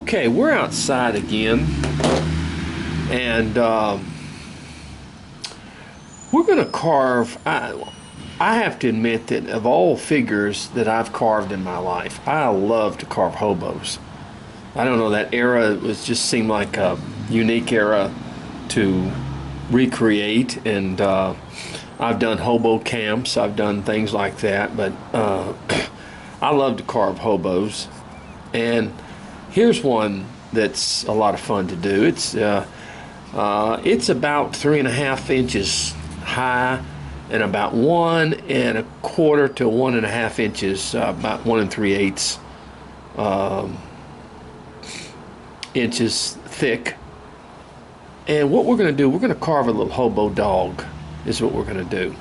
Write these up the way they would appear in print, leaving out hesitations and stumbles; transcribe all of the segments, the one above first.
Okay, we're outside again, and we're going to carve. I have to admit that of all figures that I've carved in my life, I love to carve hobos. I don't know, that era was just seemed like a unique era to recreate, and I've done hobo camps, I've done things like that, but I love to carve hobos. And here's one that's a lot of fun to do. It's about 3.5 inches high and about 1.25 to 1.5 inches, about 1 3/8 inches thick. And what we're going to do, we're going to carve a little hobo dog, is what we're going to do.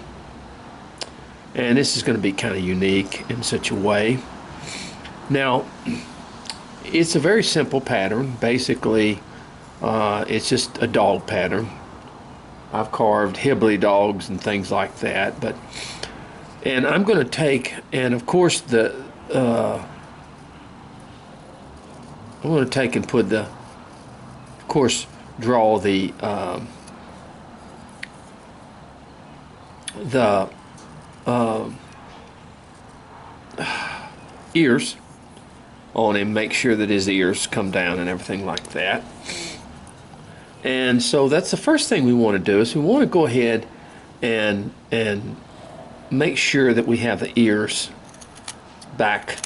And this is going to be kind of unique in such a way. Now, it's a very simple pattern. Basically, it's just a dog pattern. I've carved Hibley dogs and things like that, and I'm going to take, and of course I'm going to take and put of course, draw the ears on him, make sure that his ears come down and everything like that. And so that's the first thing we want to do, is we want to go ahead and make sure that we have the ears back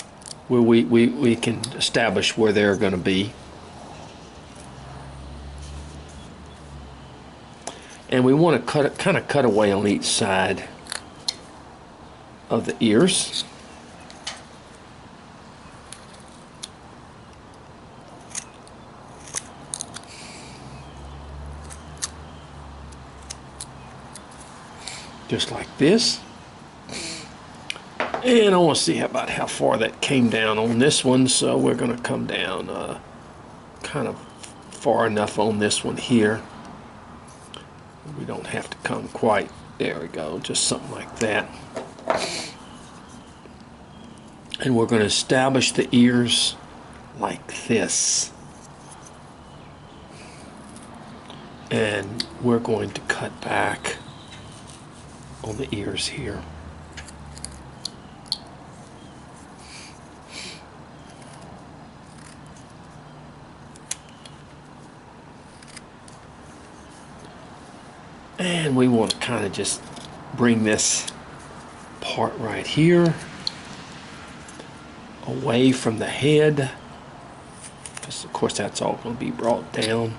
where we can establish where they're going to be. And we want to kind of cut away on each side of the ears. Just like this. And I want to see about how far that came down on this one, so we're going to come down kind of far enough on this one here. We don't have to come quite, there we go, just something like that. And we're going to establish the ears like this. And we're going to cut back on the ears here. And we want to kind of just bring this part right here away from the head, because of course that's all going to be brought down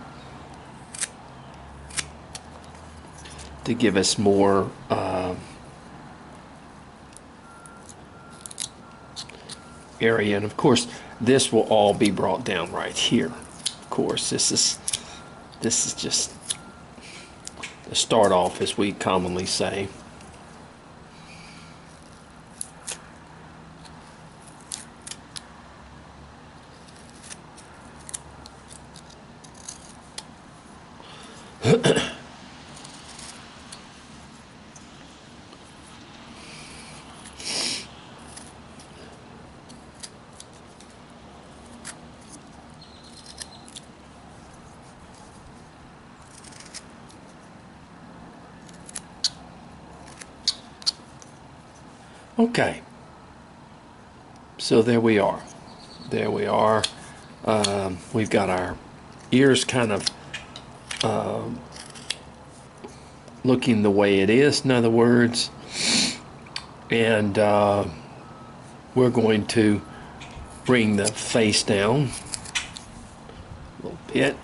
to give us more area. And of course this will all be brought down right here. Of course this is just the start off, as we commonly say. Okay, so there we are. There we are. We've got our ears kind of looking the way it is, in other words. And we're going to bring the face down a little bit.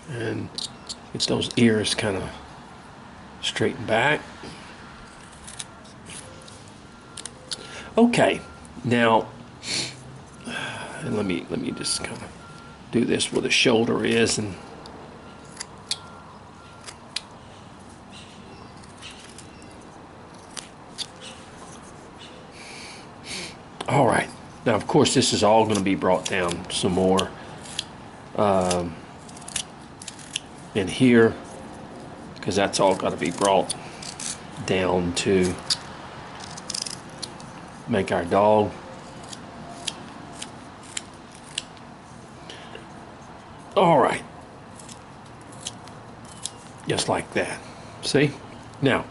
And get those ears kind of straightened back. Okay, now, and let me just kind of do this where the shoulder is, and all right. Now, of course, this is all going to be brought down some more. In here, because that's all got to be brought down to make our dog. All right, just like that. See? Now,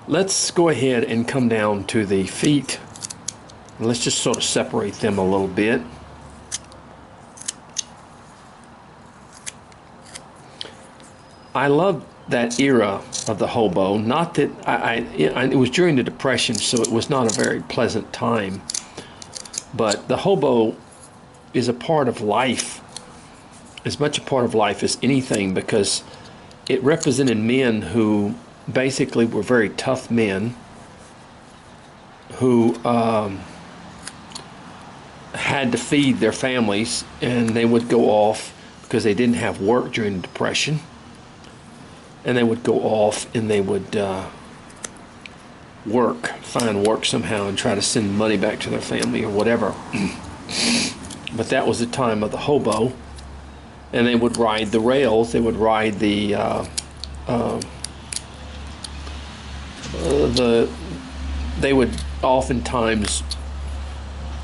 let's go ahead and come down to the feet. Let's just sort of separate them a little bit. I love that era of the hobo. Not that it was during the Depression, so it was not a very pleasant time. But the hobo is a part of life, as much a part of life as anything, because it represented men who basically were very tough men who had to feed their families, and they would go off because they didn't have work during the Depression, and they would go off and they would find work somehow and try to send money back to their family or whatever. But that was the time of the hobo, and they would ride the rails. They would ride they would oftentimes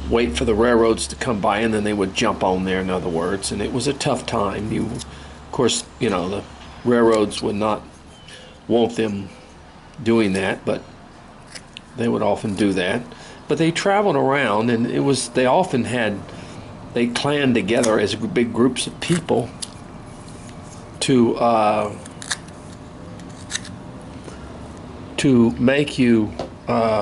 wait for the railroads to come by, and then they would jump on there, in other words. And it was a tough time. Of course, the railroads would not want them doing that, but they would often do that. But they traveled around, and they clan together as big groups of people to make you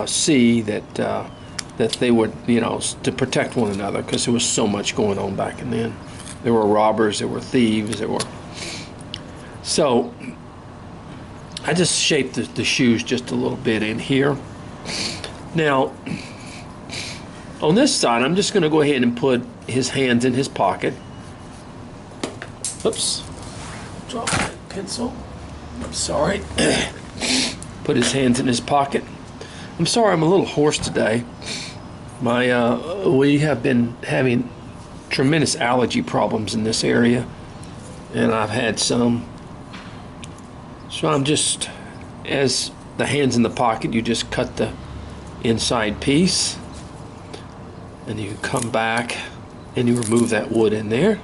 see that they would, to protect one another, because there was so much going on back then. There were robbers, there were thieves, So I just shaped the shoes just a little bit in here. Now, on this side, I'm just going to go ahead and put his hands in his pocket. Oops, drop my pencil. I'm sorry. Put his hands in his pocket. I'm sorry, I'm a little hoarse today. We have been having tremendous allergy problems in this area, and I've had some. So I'm just, as the hands in the pocket, you just cut the inside piece, and you come back and you remove that wood in there.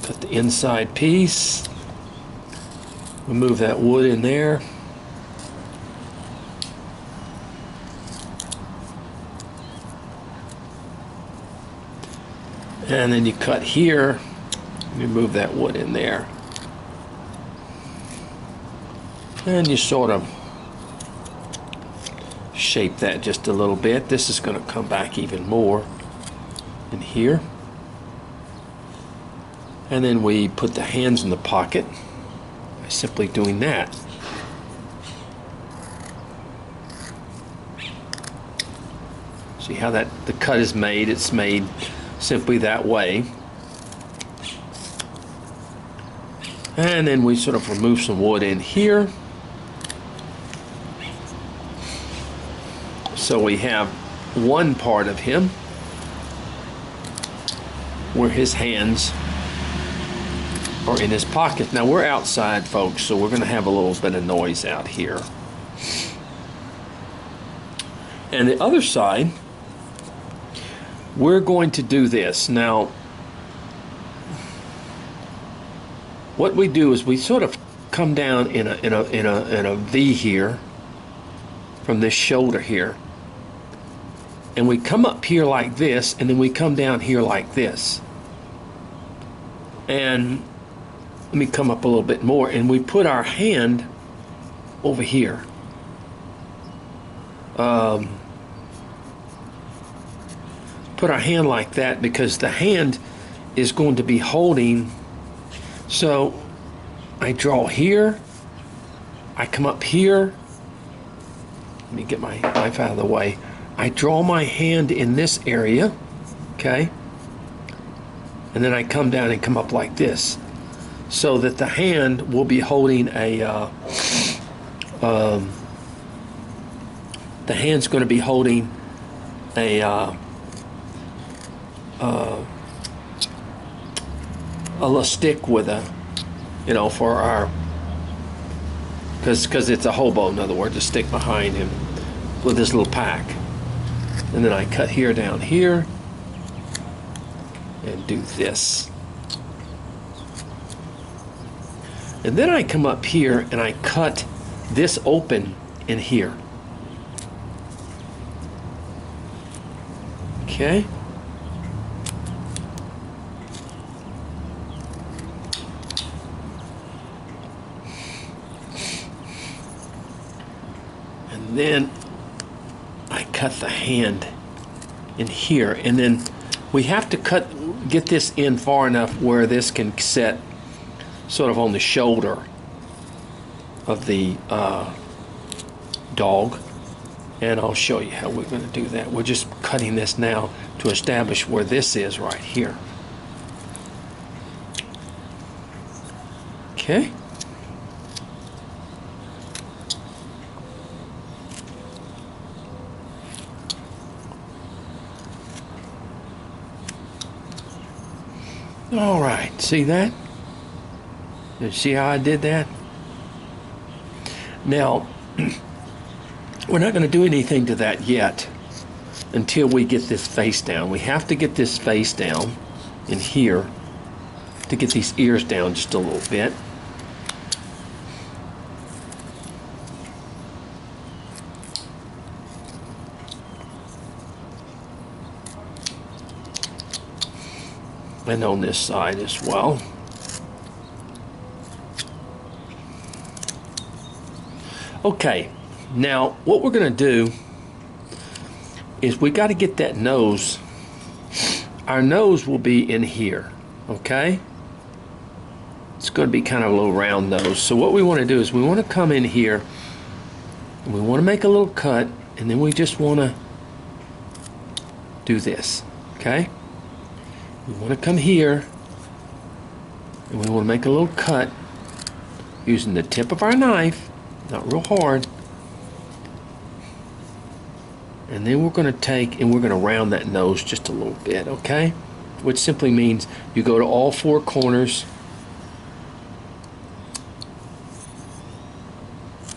Cut the inside piece, remove that wood in there. And then you cut here, remove that wood in there. And you sort of shape that just a little bit. This is going to come back even more in here. And then we put the hands in the pocket by simply doing that. See how the cut is made? It's made simply that way. And then we sort of remove some wood in here. So we have one part of him where his hands are in his pocket. Now we're outside, folks, so we're going to have a little bit of noise out here. And the other side, we're going to do this. Now, what we do is we sort of come down in a V here from this shoulder here. And we come up here like this, and then we come down here like this. And let me come up a little bit more, and we put our hand over here. Put our hand like that, because the hand is going to be holding. So I draw here, I come up here. Let me get my knife out of the way. I draw my hand in this area, okay? And then I come down and come up like this, so that the hand will be holding the hand's going to be holding a little stick with for our because it's a hobo, in other words, to stick behind him with this little pack. And then I cut here down here and do this. And then I come up here and I cut this open in here. Okay. And then I cut the hand in here, and then we have to get this in far enough where this can set sort of on the shoulder of the dog, and I'll show you how we're going to do that. We're just cutting this now to establish where this is right here. Okay. All right, see that? You see how I did that? Now, we're not going to do anything to that yet until we get this face down. We have to get this face down in here to get these ears down just a little bit. And on this side as well. Okay, now what we're going to do is we got to get that nose. Our nose will be in here, okay? It's going to be kind of a little round nose. So what we want to do is we want to come in here and we want to make a little cut, and then we just want to do this, okay? We want to come here and we want to make a little cut using the tip of our knife, not real hard. And then we're going to take and we're going to round that nose just a little bit, okay? Which simply means you go to all four corners,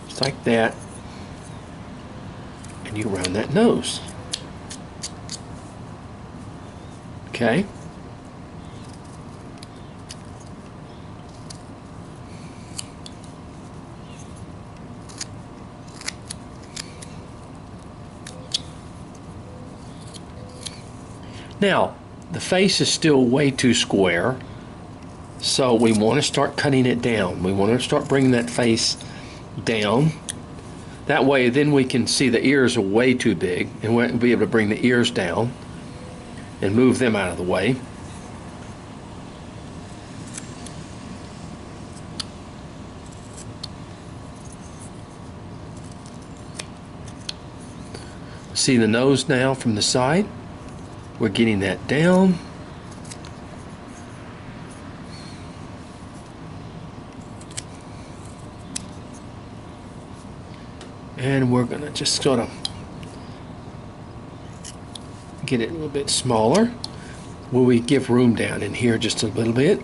just like that, and you round that nose, okay? Now, the face is still way too square, so we want to start cutting it down. We want to start bringing that face down. That way, then we can see the ears are way too big, and we'll be able to bring the ears down and move them out of the way. See the nose now from the side? We're getting that down. And we're going to just sort of get it a little bit smaller. Will we give room down in here just a little bit?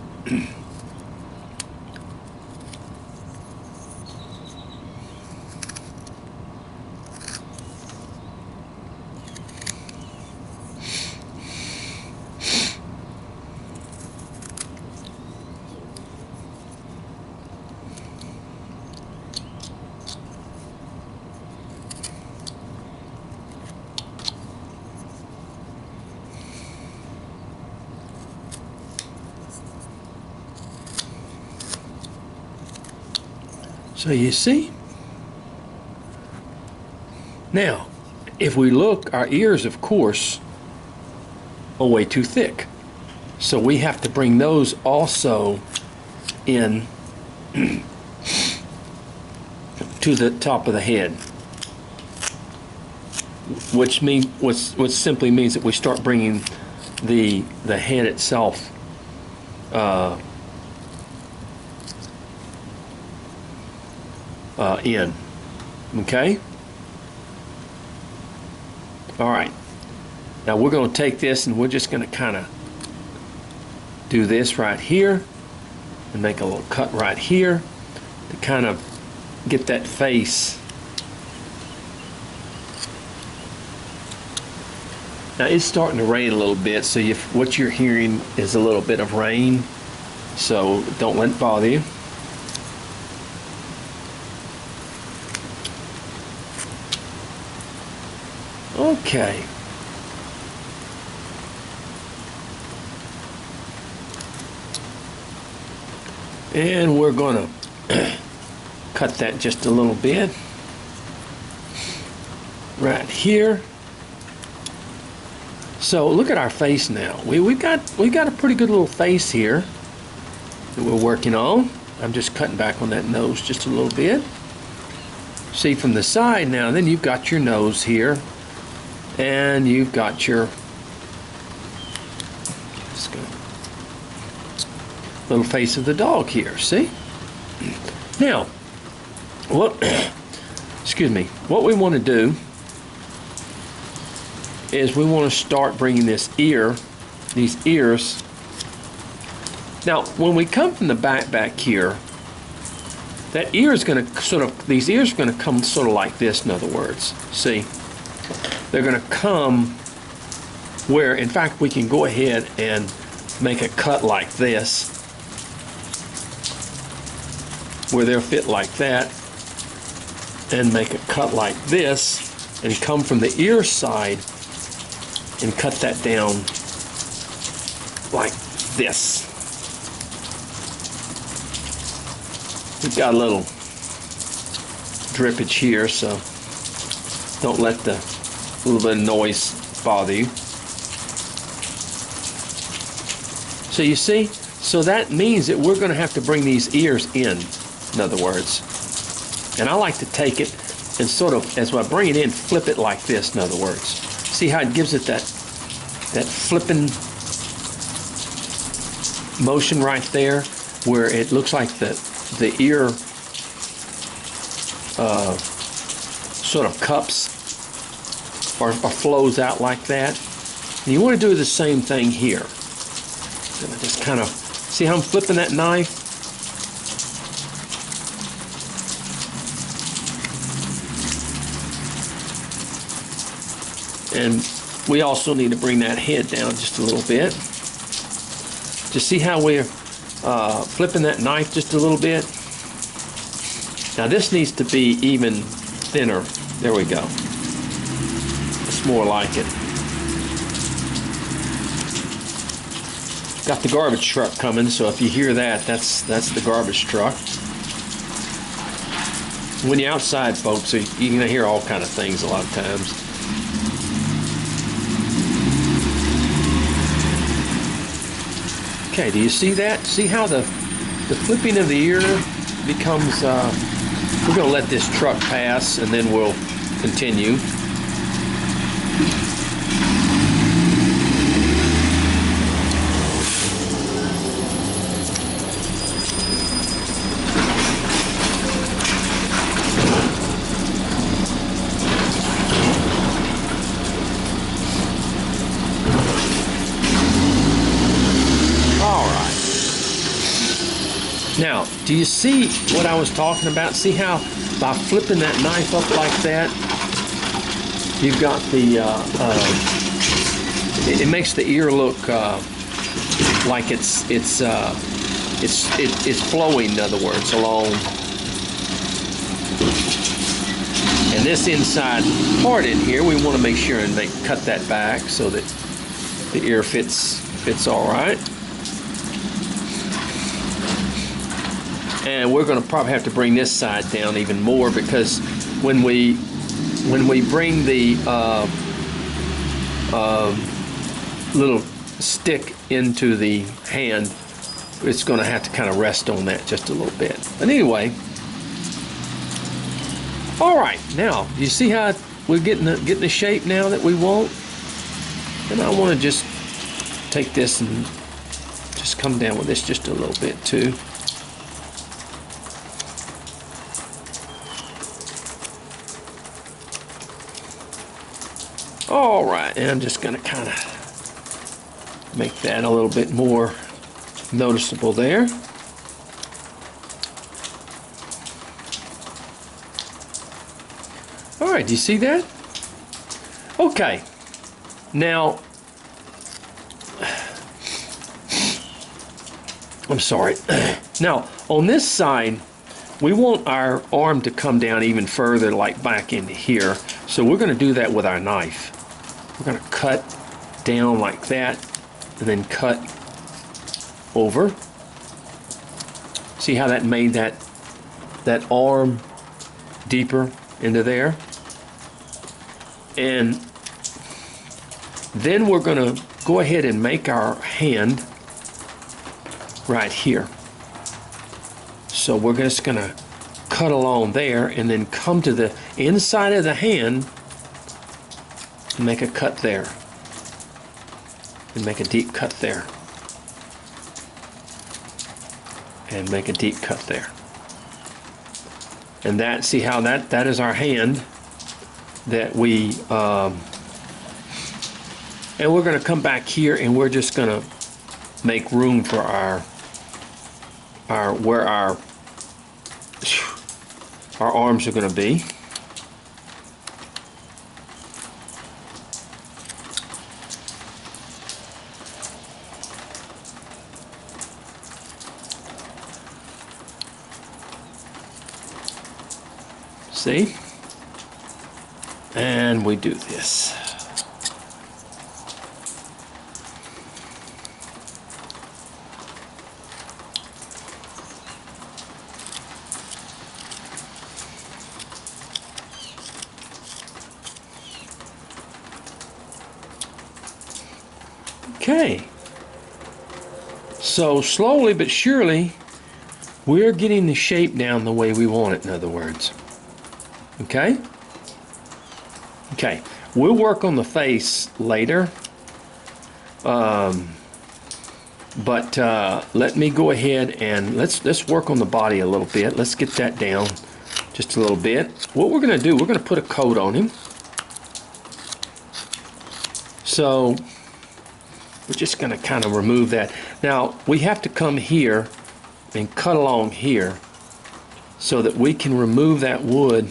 So you see? Now, if we look, our ears, of course, are way too thick. So we have to bring those also in to the top of the head. Which simply means that we start bringing the head itself in. Okay? All right. Now we're going to take this and we're just going to kind of do this right here and make a little cut right here to kind of get that face. Now it's starting to rain a little bit, so what you're hearing is a little bit of rain, so don't let it bother you. Okay. And we're going to cut that just a little bit right here. So look at our face now. We got a pretty good little face here that we're working on. I'm just cutting back on that nose just a little bit. See from the side now, then you've got your nose here, and you've got your little face of the dog here. See? Now, excuse me, what we want to do is we want to start bringing these ears. Now, when we come from the back here, that ear is going to these ears are going to come sort of like this, in other words. See? They're going to come where, in fact, we can go ahead and make a cut like this, where they'll fit like that, and make a cut like this, and come from the ear side and cut that down like this. We've got a little drippage here, so don't let the little bit of noise bother you. So you see, so that means that we're going to have to bring these ears in other words. And I like to take it and sort of, as I bring it in, flip it like this, in other words. See how it gives it that flipping motion right there, where it looks like the ear sort of cups or flows out like that. And you want to do the same thing here. And just kind of, see how I'm flipping that knife? And we also need to bring that head down just a little bit. Just see how we're flipping that knife just a little bit? Now this needs to be even thinner. There we go. It's more like it. Got the garbage truck coming, so if you hear that, that's the garbage truck. When you're outside, folks, you're going to hear all kind of things a lot of times. Okay, do you see that? See how the flipping of the ear becomes, we're going to let this truck pass and then we'll continue. Now, do you see what I was talking about? See how by flipping that knife up like that, you've got the, it makes the ear look like it's flowing, in other words, along. And this inside part in here, we want to make sure and cut that back so that the ear fits all right. And we're going to probably have to bring this side down even more, because when we bring the little stick into the hand, it's going to have to kind of rest on that just a little bit. But anyway, all right. Now, do you see how we're getting the shape now that we want? And I want to just take this and just come down with this just a little bit too. All right, and I'm just going to kind of make that a little bit more noticeable there. All right, do you see that? Okay, now, I'm sorry. Now, on this side, we want our arm to come down even further, like back into here. So we're going to do that with our knife. We're going to cut down like that, and then cut over. See how that made that arm deeper into there? And then we're going to go ahead and make our hand right here. So we're just going to cut along there and then come to the inside of the hand and make a cut there. And make a deep cut there. And make a deep cut there. And that, see how that is our hand that we, and we're going to come back here and we're just going to make room for where our arms are going to be. See? And we do this. Okay. So slowly but surely, we're getting the shape down the way we want it, in other words. Okay? Okay. We'll work on the face later. But let me go ahead and let's work on the body a little bit. Let's get that down just a little bit. What we're going to do, we're going to put a coat on him. So we're just going to kind of remove that. Now, we have to come here and cut along here so that we can remove that wood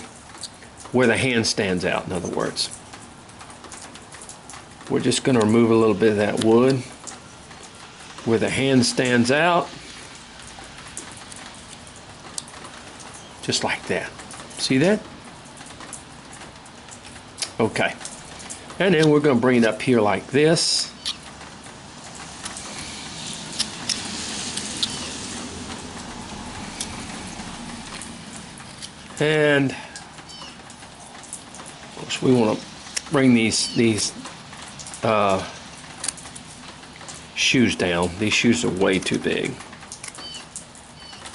where the hand stands out, in other words. We're just going to remove a little bit of that wood where the hand stands out. Just like that. See that? Okay. And then we're going to bring it up here like this. And of course we want to bring these shoes down. These shoes are way too big,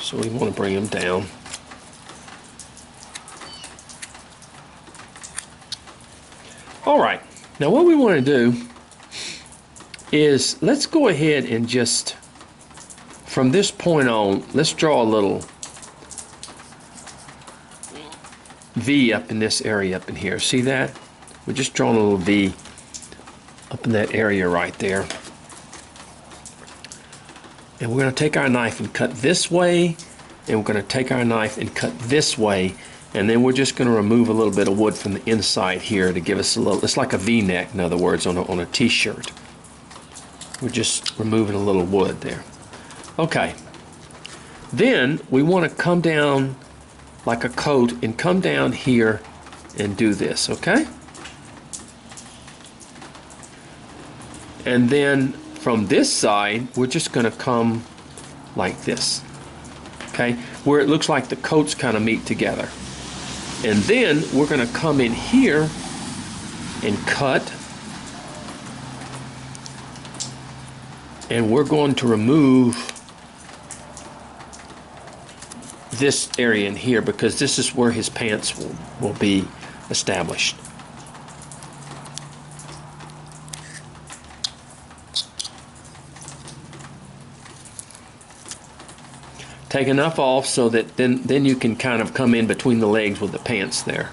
so we want to bring them down. All right, now what we want to do is let's go ahead and just from this point on, let's draw a little V up in this area up in here. See that? We're just drawing a little V up in that area right there. And we're going to take our knife and cut this way, and we're going to take our knife and cut this way, and then we're just going to remove a little bit of wood from the inside here to give us a little, it's like a V-neck, in other words, on a t-shirt. We're just removing a little wood there. Okay. Then we want to come down like a coat and come down here and do this, okay? And then from this side, we're just going to come like this, okay? Where it looks like the coats kind of meet together. And then we're going to come in here and cut. And we're going to remove this area in here because this is where his pants will be established. Take enough off so that then you can kind of come in between the legs with the pants there.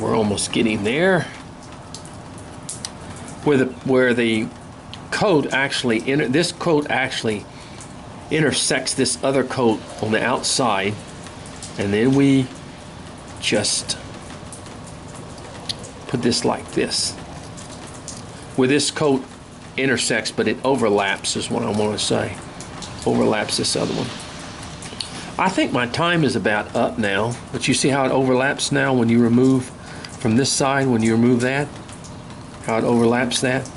We're almost getting there. Where the coat actually this coat actually intersects this other coat on the outside, and then we just put this like this. Where this coat intersects, but it overlaps is what I want to say. Overlaps this other one. I think my time is about up now, but you see how it overlaps now when you remove from this side, when you remove that? How it overlaps that?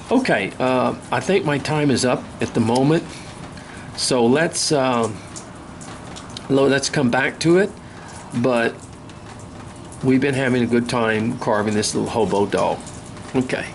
Okay, I think my time is up at the moment. So let's come back to it. But we've been having a good time carving this little hobo dog. Okay.